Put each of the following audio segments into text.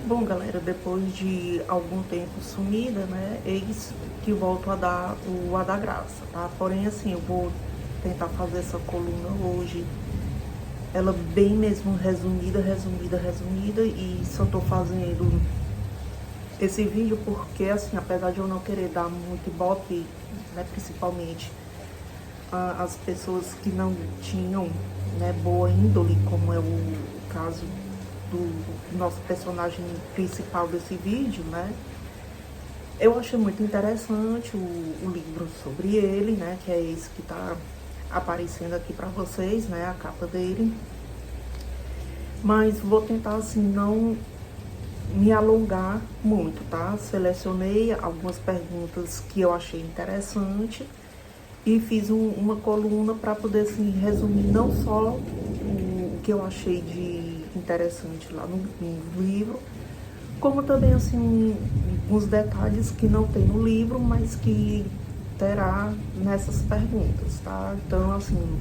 Bom, galera, depois de algum tempo sumida, né, eis que volto a dar o A da Graça, tá? Porém, assim, eu vou tentar fazer essa coluna hoje, ela bem mesmo resumida, e só tô fazendo esse vídeo porque, assim, apesar de eu não querer dar muito ibope, né, principalmente as pessoas que não tinham, né, boa índole, como é o caso do nosso personagem principal desse vídeo, né? Eu achei muito interessante o livro sobre ele, né? Que é esse que tá aparecendo aqui para vocês, né? A capa dele. Mas vou tentar, assim, não me alongar muito, tá? Selecionei algumas perguntas que eu achei interessante e fiz uma coluna para poder, assim, resumir não só o que eu achei de interessante lá no livro, como também, assim, uns detalhes que não tem no livro, mas que terá nessas perguntas, tá? Então, assim,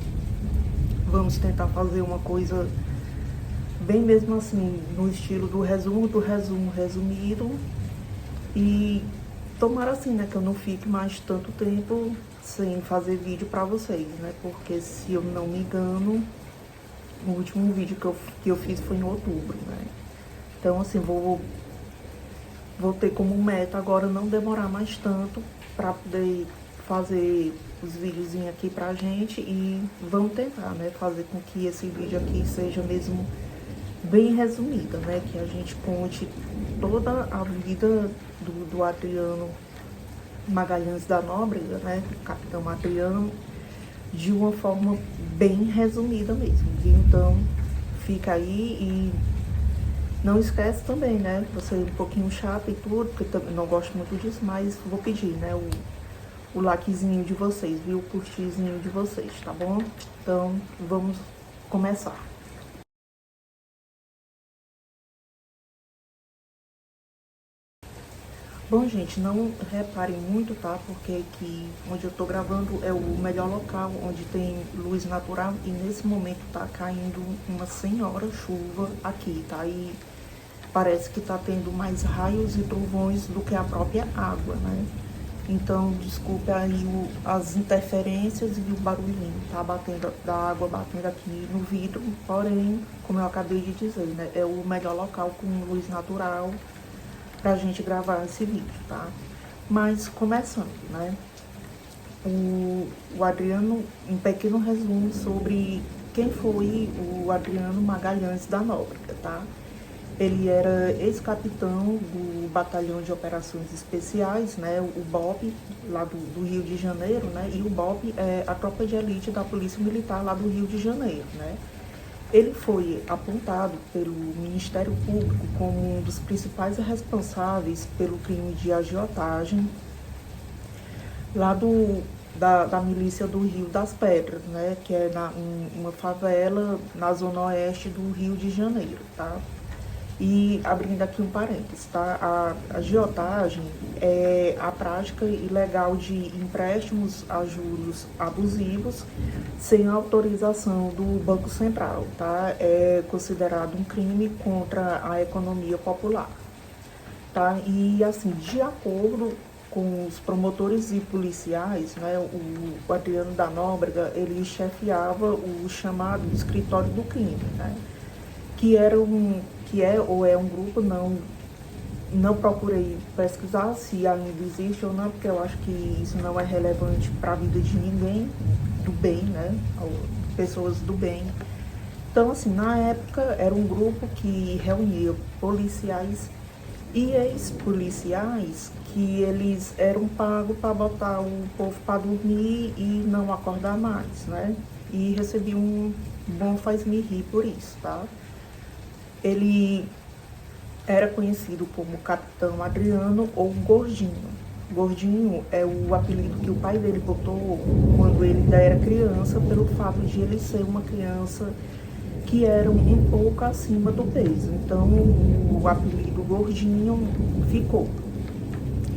vamos tentar fazer uma coisa bem mesmo assim, no estilo do resumo resumido. E tomara, assim, né, que eu não fique mais tanto tempo sem fazer vídeo pra vocês, né? Porque, se eu não me engano, o último vídeo que eu fiz foi em outubro, né? Então, assim, vou ter como meta agora não demorar mais tanto para poder fazer os videozinhos aqui pra gente, e vamos tentar, né, fazer com que esse vídeo aqui seja mesmo bem resumida, né, que a gente conte toda a vida do Adriano Magalhães da Nóbrega, né, Capitão Adriano, de uma forma bem resumida mesmo, viu? Então, fica aí e não esquece também, né? Você é um pouquinho chato e tudo, porque também não gosto muito disso, mas vou pedir, né? O likezinho de vocês, viu? O curtizinho de vocês, tá bom? Então, vamos começar. Bom, gente, não reparem muito, tá? Porque aqui onde eu tô gravando é o melhor local, onde tem luz natural, e nesse momento tá caindo uma senhora chuva aqui, tá? E parece que tá tendo mais raios e trovões do que a própria água, né? Então, desculpe aí as interferências e o barulhinho, tá? Batendo, da água batendo aqui no vidro. Porém, como eu acabei de dizer, né? É o melhor local com luz natural pra gente gravar esse vídeo, tá? Mas, começando, né? O Adriano, um pequeno resumo sobre quem foi o Adriano Magalhães da Nóbrega, tá? Ele era ex-capitão do Batalhão de Operações Especiais, né, o BOP, lá do Rio de Janeiro, né, e o BOP é a tropa de elite da Polícia Militar lá do Rio de Janeiro, né. Ele foi apontado pelo Ministério Público como um dos principais responsáveis pelo crime de agiotagem lá da milícia do Rio das Pedras, né, que é uma favela na zona oeste do Rio de Janeiro, tá? E abrindo aqui um parênteses, tá? A agiotagem é a prática ilegal de empréstimos a juros abusivos sem autorização do Banco Central, tá? É considerado um crime contra a economia popular, tá? E, assim, de acordo com os promotores e policiais, né, o Adriano da Nóbrega, ele chefiava o chamado escritório do crime, né? Que é ou é um grupo, não procurei pesquisar se ainda existe ou não, porque eu acho que isso não é relevante para a vida de ninguém do bem, né? Pessoas do bem. Então, assim, na época era um grupo que reunia policiais e ex-policiais, que eles eram pagos para botar o povo para dormir e não acordar mais, né? E recebiam um bom faz-me rir por isso, tá? Ele era conhecido como Capitão Adriano ou Gordinho. Gordinho é o apelido que o pai dele botou quando ele ainda era criança, pelo fato de ele ser uma criança que era um pouco acima do peso. Então, o apelido Gordinho ficou,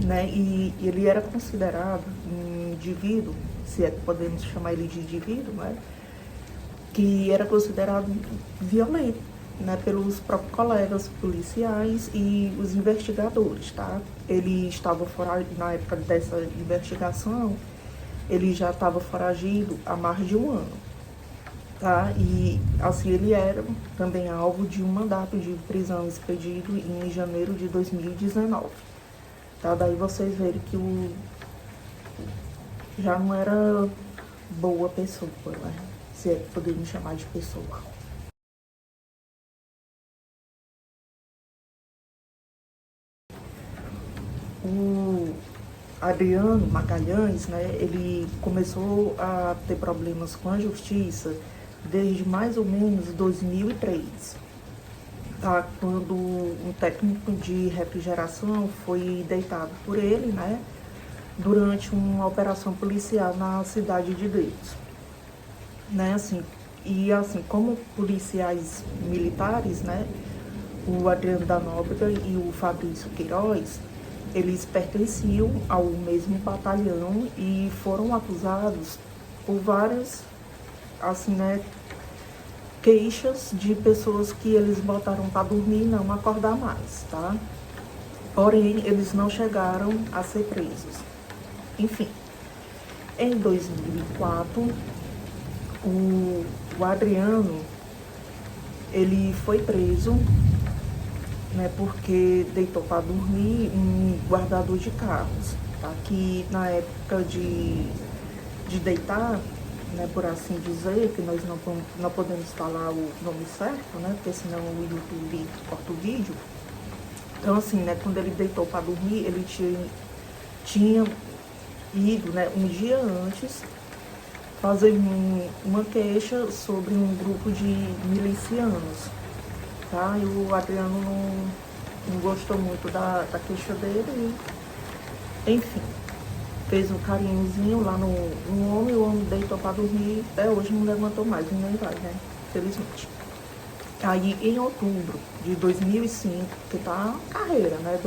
né? E ele era considerado um indivíduo, se é que podemos chamar ele de indivíduo, né? Que era considerado violento, né, pelos próprios colegas policiais e os investigadores, tá? Ele estava na época dessa investigação, ele já estava foragido há mais de um ano, tá? E assim ele era também alvo de um mandato de prisão expedido em janeiro de 2019, tá? Daí vocês verem que já não era boa pessoa, né? Se é que podemos chamar de pessoa. O Adriano Magalhães, né, ele começou a ter problemas com a justiça desde mais ou menos 2003, tá? Quando um técnico de refrigeração foi deitado por ele, né, durante uma operação policial na Cidade de Deus, né, assim, e assim, como policiais militares, né, o Adriano da Nóbrega e o Fabrício Queiroz, eles pertenciam ao mesmo batalhão e foram acusados por várias, assim, né, queixas de pessoas que eles botaram para dormir e não acordar mais, tá? Porém, eles não chegaram a ser presos. Enfim, em 2004, o Adriano, ele foi preso, né, porque deitou para dormir um guardador de carros, tá? Que na época de deitar, né, por assim dizer, que nós não podemos falar o nome certo, né, porque senão o YouTube corta o vídeo. Então, assim, né, quando ele deitou para dormir, ele tinha ido, né, um dia antes, fazer uma queixa sobre um grupo de milicianos, tá? E o Adriano não gostou muito da queixa dele e, enfim, fez um carinhozinho lá no homem, o homem deitou para dormir, até hoje não levantou mais, nem vai, né? Felizmente. Aí, em outubro de 2005, que tá carreira, né?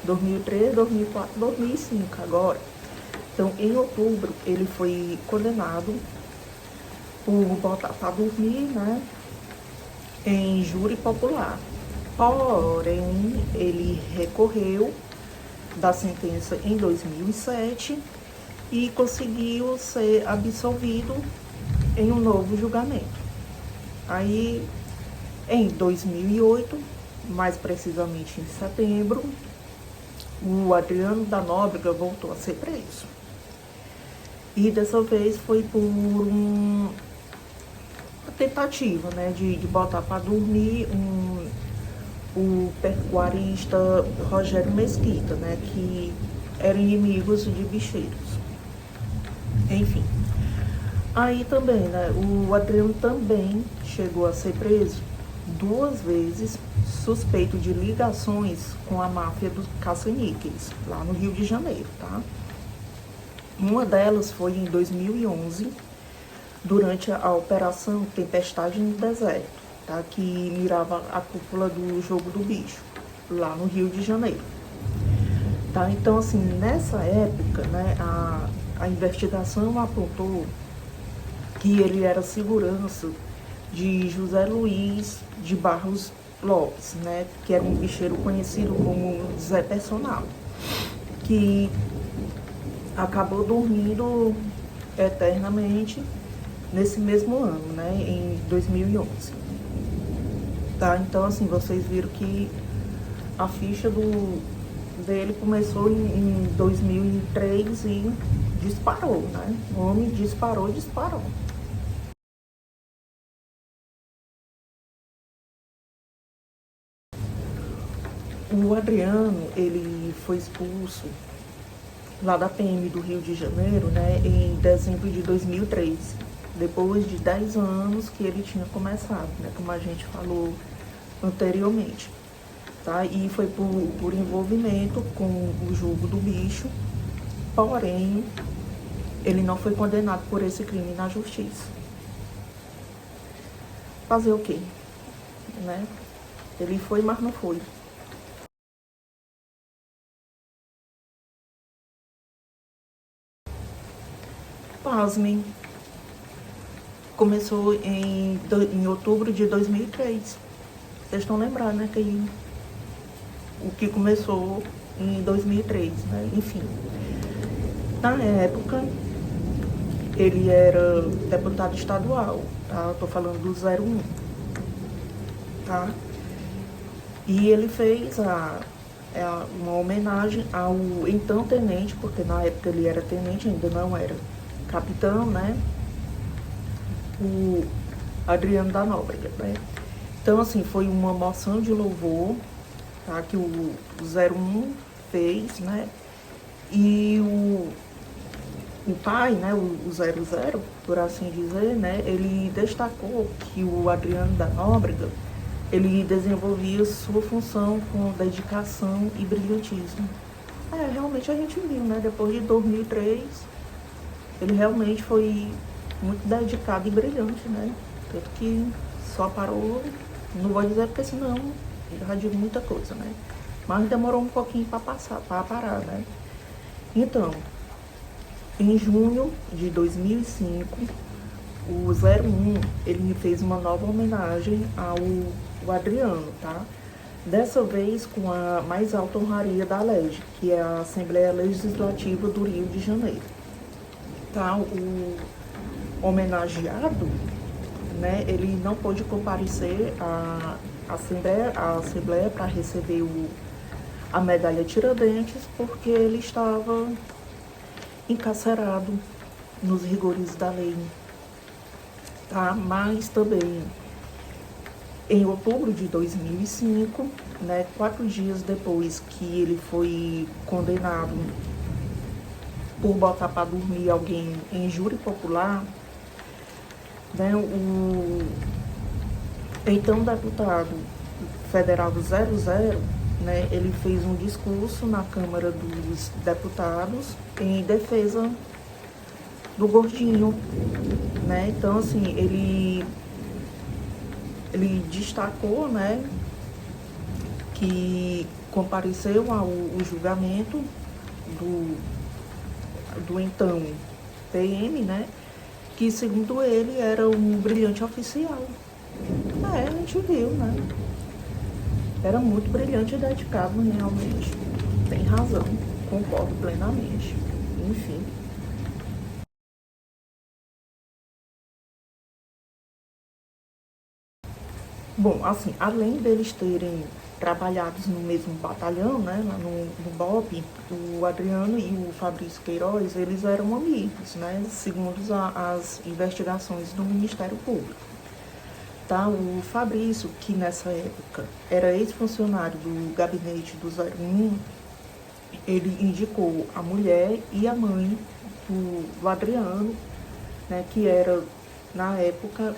2003, 2004, 2005 agora. Então, em outubro, ele foi condenado por botar para dormir, né, em júri popular. Porém, ele recorreu da sentença em 2007 e conseguiu ser absolvido em um novo julgamento. Aí, em 2008, mais precisamente em setembro, o Adriano da Nóbrega voltou a ser preso. E dessa vez foi por uma tentativa, né, de botar para dormir o pecuarista Rogério Mesquita, né, que eram inimigos de bicheiros. Enfim. Aí também, né, o Adriano também chegou a ser preso 2 vezes, suspeito de ligações com a máfia dos caça-níqueis, lá no Rio de Janeiro, tá? Uma delas foi em 2011, durante a Operação Tempestade no Deserto, tá? Que mirava a cúpula do Jogo do Bicho, lá no Rio de Janeiro. Tá? Então, assim, nessa época, né, a investigação apontou que ele era segurança de José Luiz de Barros Lopes, né, que era um bicheiro conhecido como Zé Personal, que acabou dormindo eternamente nesse mesmo ano, né, em 2011. Tá? Então, assim, vocês viram que a ficha dele começou em 2003 e disparou, né? O homem disparou. O Adriano, ele foi expulso lá da PM do Rio de Janeiro, né, em dezembro de 2003, depois de 10 anos que ele tinha começado, né, como a gente falou anteriormente, tá? E foi por envolvimento com o jogo do bicho, porém, ele não foi condenado por esse crime na justiça. Fazer o quê? Né? Ele foi, mas não foi. Pasmem. Começou em outubro de 2003. Vocês estão lembrados, né, que o que começou em 2003, né? Enfim, na época, ele era deputado estadual, tá? Eu tô falando do 01, tá? E ele fez uma homenagem ao então tenente, porque na época ele era tenente, ainda não era capitão, né? O Adriano da Nóbrega, né? Então, assim, foi uma moção de louvor, tá? Que o 01 fez, né? E o pai, né, o 00, por assim dizer, né, ele destacou que o Adriano da Nóbrega, ele desenvolvia sua função com dedicação e brilhantismo. Realmente a gente viu, né, depois de 2003, ele realmente foi muito dedicado e brilhante, né, tanto que só parou, não vou dizer porque senão já digo muita coisa, né, mas demorou um pouquinho para parar, né. Então, em junho de 2005, o 01, ele me fez uma nova homenagem ao Adriano, tá? Dessa vez com a mais alta honraria da LEG, que é a Assembleia Legislativa do Rio de Janeiro. Tá? O homenageado, né, ele não pôde comparecer à Assembleia para receber a medalha Tiradentes, porque ele estava encarcerado nos rigores da lei, tá? Mas também em outubro de 2005, né, 4 dias depois que ele foi condenado por botar para dormir alguém em júri popular, né, o então deputado federal do 00, né, ele fez um discurso na Câmara dos Deputados em defesa do gordinho, né? Então, assim, ele destacou, né, que compareceu ao julgamento do então PM, né, que segundo ele era um brilhante oficial. A gente viu, né? Era muito brilhante e dedicado, realmente. Tem razão, concordo plenamente. Enfim. Bom, assim, além deles terem trabalhados no mesmo batalhão, né, lá no BOPE, o Adriano e o Fabrício Queiroz, eles eram amigos, né, segundo as investigações do Ministério Público. Tá? O Fabrício, que nessa época era ex-funcionário do gabinete do 01, ele indicou a mulher e a mãe do Adriano, né, que era, na época,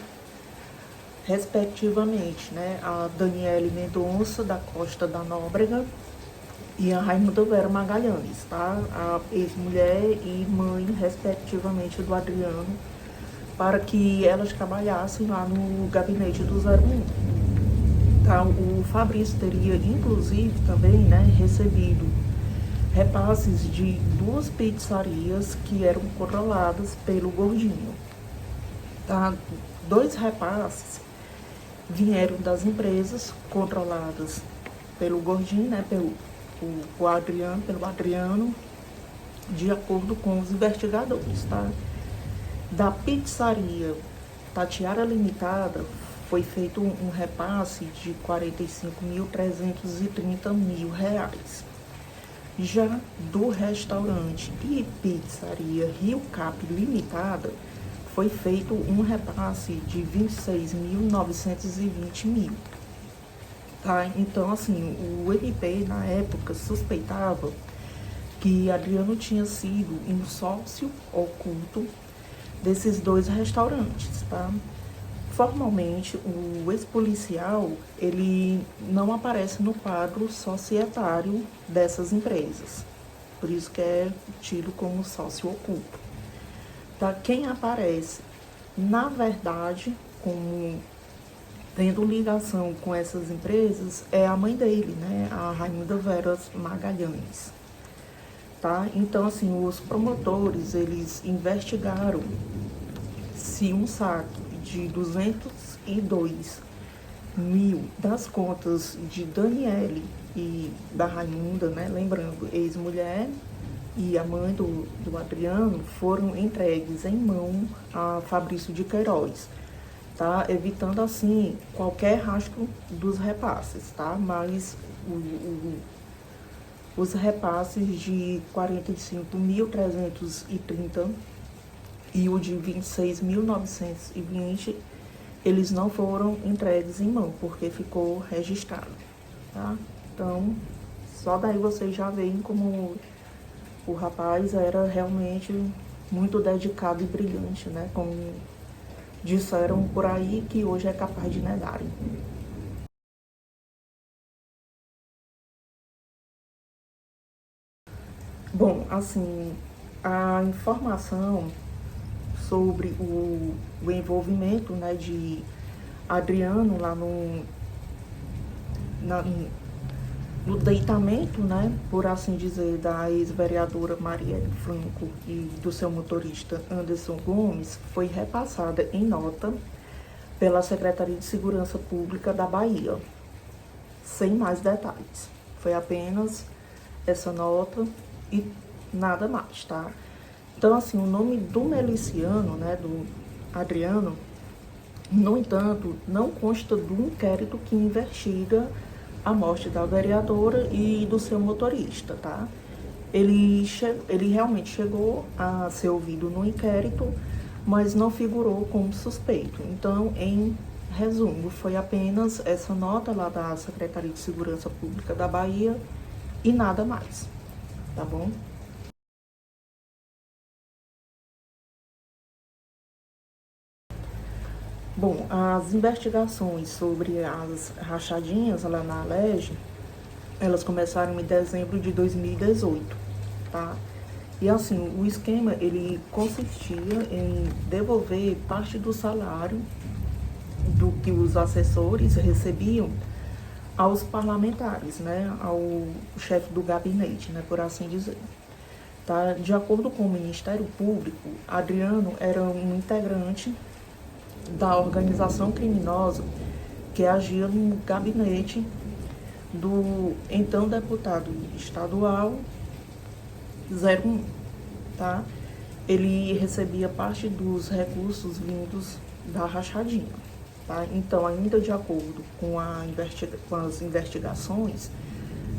respectivamente, né, a Daniele Mendonça, da Costa da Nóbrega, e a Raimunda Vera Magalhães, tá? A ex-mulher e mãe, respectivamente, do Adriano, para que elas trabalhassem lá no gabinete do 01. Tá? O Fabrício teria, inclusive, também, né, recebido repasses de 2 pizzarias que eram controladas pelo gordinho. Tá? 2 repasses vieram das empresas controladas pelo gordinho, né, pelo Adriano, de acordo com os investigadores, tá? Da pizzaria Tatiara Limitada foi feito um repasse de R$ 45.330.000. Já do restaurante e pizzaria Rio Cap Limitada foi feito um repasse de R$ 26.920.000. Tá? Então, assim, o MP, na época, suspeitava que Adriano tinha sido um sócio oculto desses 2 restaurantes, tá? Formalmente, o ex-policial, ele não aparece no quadro societário dessas empresas. Por isso que é tido como sócio oculto. Tá? Quem aparece, na verdade, como tendo ligação com essas empresas, é a mãe dele, né? A Raimunda Vera Magalhães. Tá? Então, assim, os promotores, eles investigaram se um saque de 202 mil das contas de Daniele e da Raimunda, né? Lembrando, ex-mulher e a mãe do Adriano, foram entregues em mão a Fabrício de Queiroz, tá? Evitando assim qualquer rastro dos repasses, tá? Mas os repasses de 45.330 e o de 26.920, eles não foram entregues em mão, porque ficou registrado, tá? Então, só daí vocês já veem como o rapaz era realmente muito dedicado e brilhante, né? Como disseram por aí, que hoje é capaz de negarem. Bom, assim, a informação sobre o envolvimento, né, de Adriano lá na, no deitamento, né, por assim dizer, da ex-vereadora Marielle Franco e do seu motorista Anderson Gomes, foi repassada em nota pela Secretaria de Segurança Pública da Bahia, sem mais detalhes. Foi apenas essa nota e nada mais, tá? Então, assim, o nome do miliciano, né, do Adriano, no entanto, não consta do inquérito que investiga a morte da vereadora e do seu motorista, tá? Ele realmente chegou a ser ouvido no inquérito, mas não figurou como suspeito. Então, em resumo, foi apenas essa nota lá da Secretaria de Segurança Pública da Bahia e nada mais, tá bom? Bom, as investigações sobre as rachadinhas lá na Alerj, elas começaram em dezembro de 2018, tá? E assim, o esquema, ele consistia em devolver parte do salário do que os assessores recebiam aos parlamentares, né? Ao chefe do gabinete, né? Por assim dizer. Tá? De acordo com o Ministério Público, Adriano era um integrante da organização criminosa que agia no gabinete do então deputado estadual 01, tá? Ele recebia parte dos recursos vindos da rachadinha, tá? Então, ainda de acordo com as investigações,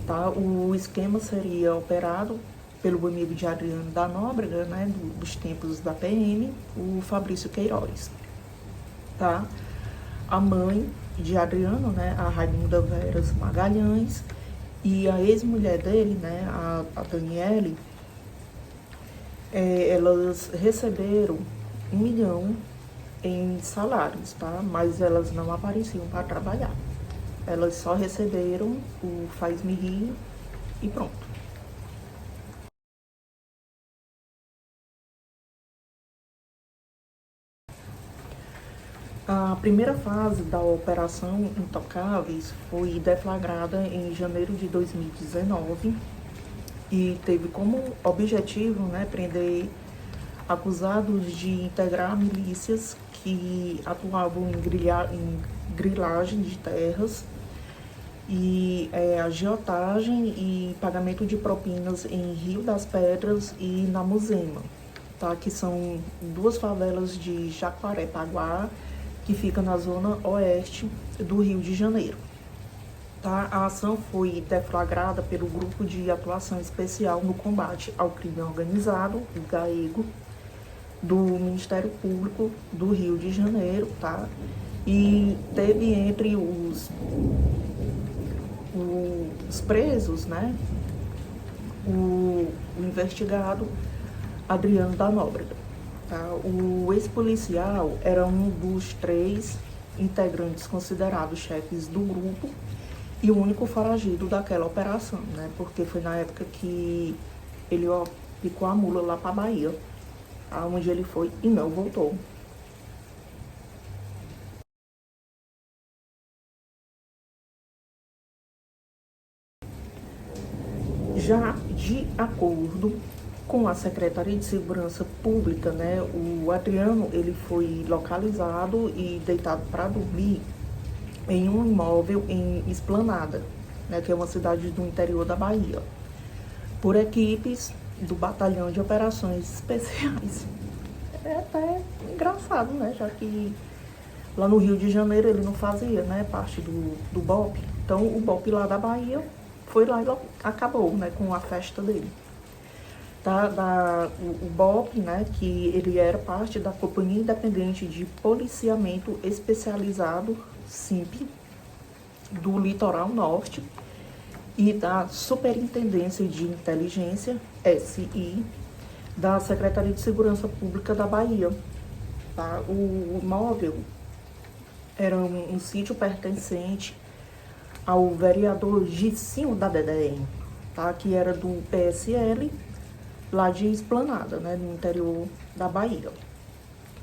tá? O esquema seria operado pelo amigo de Adriano da Nóbrega, né? Dos tempos da PM, o Fabrício Queiroz, tá? A mãe de Adriano, né, a Raimunda Veras Magalhães, e a ex-mulher dele, né, a Daniele, elas receberam 1 milhão em salários, tá? Mas elas não apareciam para trabalhar. Elas só receberam o faz-me rir e pronto. A primeira fase da Operação Intocáveis foi deflagrada em janeiro de 2019 e teve como objetivo, né, prender acusados de integrar milícias que atuavam em grilagem de terras e agiotagem e pagamento de propinas em Rio das Pedras e na Muzema, tá? Que são duas favelas de Jacarepaguá, que fica na zona oeste do Rio de Janeiro. Tá? A ação foi deflagrada pelo Grupo de Atuação Especial no Combate ao Crime Organizado, o GAEGO, do Ministério Público do Rio de Janeiro, tá? E teve entre os presos, né, o investigado Adriano da Nóbrega. Tá? O ex-policial era um dos 3 integrantes considerados chefes do grupo e o único foragido daquela operação, né? Porque foi na época que ele picou a mula lá para a Bahia, aonde ele foi e não voltou. Já de acordo com a Secretaria de Segurança Pública, né, o Adriano ele foi localizado e deitado para dormir em um imóvel em Esplanada, né, que é uma cidade do interior da Bahia, por equipes do Batalhão de Operações Especiais. É até engraçado, né, já que lá no Rio de Janeiro ele não fazia, né, parte do BOPE. Então o BOPE lá da Bahia foi lá e acabou, né, com a festa dele. O BOPE, né, que ele era parte da Companhia Independente de Policiamento Especializado, SIMP, do Litoral Norte, e da Superintendência de Inteligência, SI, da Secretaria de Segurança Pública da Bahia. Tá? O imóvel era um sítio pertencente ao vereador Gicinho da DDM, tá? Que era do PSL, lá de Esplanada, né, no interior da Bahia.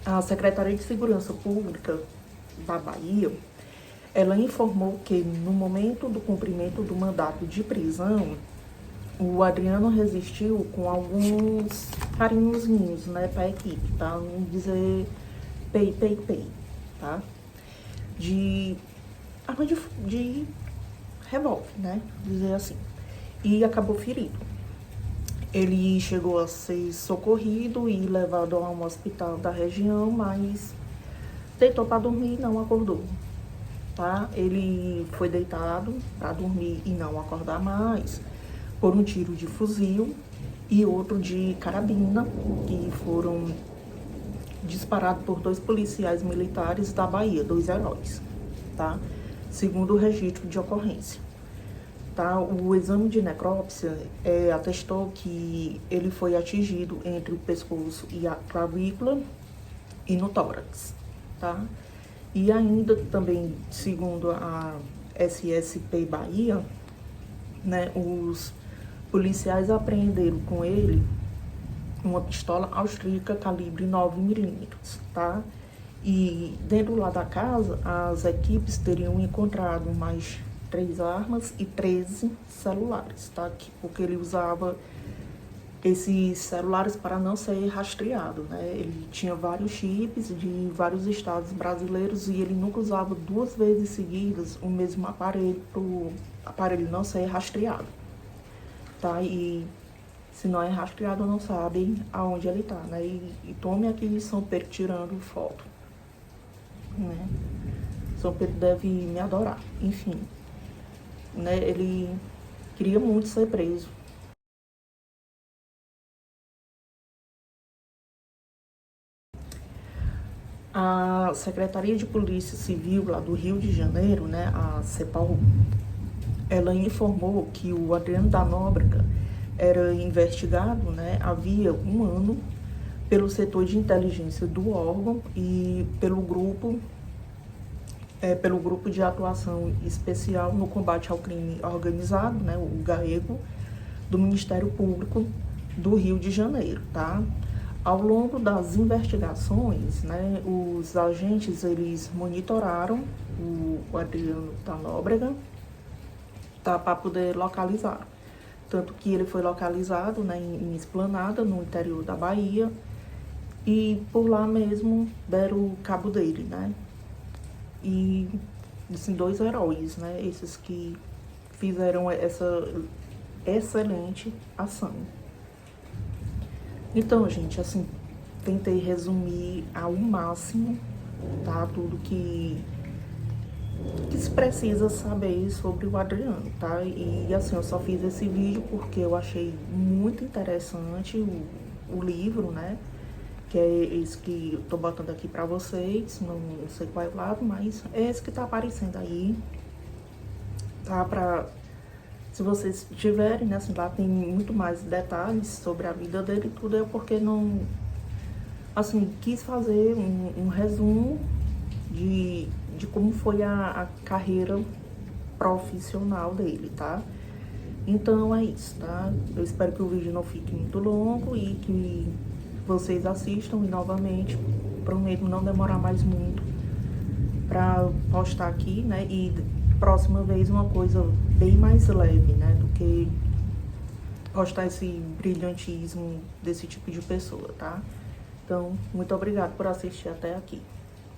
A Secretaria de Segurança Pública da Bahia, ela informou que no momento do cumprimento do mandato de prisão, o Adriano resistiu com alguns carinhozinhos, né, para a equipe, tá? Não dizer pei, tá? De arma de revólver, né? Dizer assim. E acabou ferido. Ele chegou a ser socorrido e levado a um hospital da região, mas deitou para dormir e não acordou, tá? Ele foi deitado para dormir e não acordar mais por um tiro de fuzil e outro de carabina, que foram disparados por 2 policiais militares da Bahia, 2 heróis, tá? Segundo o registro de ocorrência. Tá? O exame de necrópsia atestou que ele foi atingido entre o pescoço e a clavícula e no tórax, tá? E ainda também, segundo a SSP Bahia, né, os policiais apreenderam com ele uma pistola austríaca calibre 9mm, tá? E dentro lá da casa, as equipes teriam encontrado mais 3 armas e 13 celulares, tá? Porque ele usava esses celulares para não ser rastreado, né? Ele tinha vários chips de vários estados brasileiros e ele nunca usava 2 vezes seguidas o mesmo aparelho para o aparelho não ser rastreado, tá? E se não é rastreado, não sabem aonde ele tá, né? E tome aqui São Pedro tirando foto, né? São Pedro deve me adorar, enfim, né? Ele queria muito ser preso. A Secretaria de Polícia Civil lá do Rio de Janeiro, né, a CEPOL, ela informou que o Adriano da Nóbrega era investigado, né, havia um ano, pelo setor de inteligência do órgão e pelo grupo de atuação especial no combate ao crime organizado, né, o GAECO, do Ministério Público do Rio de Janeiro, tá? Ao longo das investigações, né, os agentes eles monitoraram o Adriano da Nóbrega, tá, para poder localizar. Tanto que ele foi localizado, né, em Esplanada, no interior da Bahia, e por lá mesmo deram cabo dele, né? E, assim, 2 heróis, né, esses que fizeram essa excelente ação. Então, gente, assim, tentei resumir ao máximo, tá? Tudo que se precisa saber sobre o Adriano, tá? E assim, eu só fiz esse vídeo porque eu achei muito interessante o livro, né? Que é esse que eu tô botando aqui pra vocês, não sei qual é o lado, mas é esse que tá aparecendo aí, tá? Se vocês tiverem, né, assim, lá tem muito mais detalhes sobre a vida dele e tudo, é porque não, assim, quis fazer um resumo de como foi a carreira profissional dele, tá? Então é isso, tá? Eu espero que o vídeo não fique muito longo e que vocês assistam e novamente prometo não demorar mais muito pra postar aqui, né? E próxima vez uma coisa bem mais leve, né? Do que postar esse brilhantismo desse tipo de pessoa, tá? Então, muito obrigada por assistir até aqui.